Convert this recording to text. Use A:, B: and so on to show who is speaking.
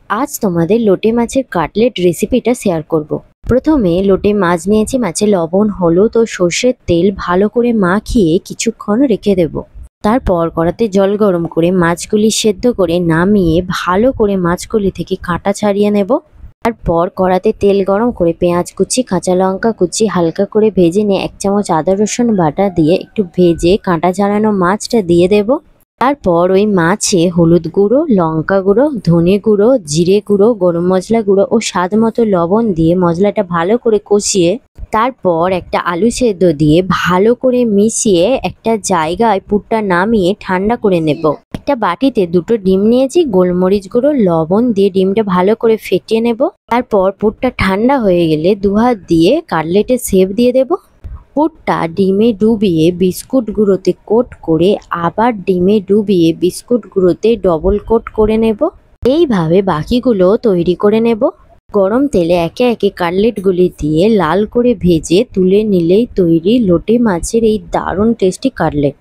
A: আজ তোমাদের লোটে মাছের কাটলেট রেসিপিটা শেয়ার করব। প্রথমে লোটে মাছ নিয়েছি, মাছে লবণ হলুদ ও সর্ষের তেল ভালো করে মাখিয়ে কিছুক্ষণ রেখে দেব। তারপর কড়াতে জল গরম করে মাছগুলি সেদ্ধ করে নামিয়ে ভালো করে মাছগুলি থেকে কাঁটা ছাড়িয়ে নেব। তারপর কড়াতে তেল গরম করে পেঁয়াজ কুচি, কাঁচা লঙ্কা কুচি হালকা করে ভেজে নিয়ে 1 চামচ আদা রসুন বাটা দিয়ে একটু ভেজে কাঁটা ছাড়ানো মাছটা দিয়ে দেব। তারপর ওই মাছে হলুদ গুঁড়ো, লঙ্কা গুঁড়ো, ধনে গুঁড়ো, জিরে গুঁড়ো, গরম মশলা গুঁড়ো ও স্বাদ মতো লবণ দিয়ে মশলাটা ভালো করে কষিয়ে তারপর একটা আলু সেদ্ধ দিয়ে ভালো করে মিশিয়ে একটা জায়গায় পুরটা নামিয়ে ঠান্ডা করে নেব। একটা বাটিতে 2টো ডিম নিয়েছি, গোলমরিচ গুঁড়ো লবণ দিয়ে ডিমটা ভালো করে ফেটিয়ে নেব। তারপর পুরটা ঠান্ডা হয়ে গেলে 2 হাত দিয়ে কাটলেটের শেপ দিয়ে দেব। পুরটা ডিমে ডুবিয়ে বিস্কুট গুঁড়োতে কোট করে আবার ডিমে ডুবিয়ে বিস্কুট গুঁড়োতে ডবল কোট করে নেব। এইভাবে বাকিগুলো তৈরি করে নেব। গরম তেলে একে একে কাটলেটগুলি দিয়ে লাল করে ভেজে তুলে নিলেই তৈরি লোটে মাছের এই দারুণ টেস্টি কাটলেট।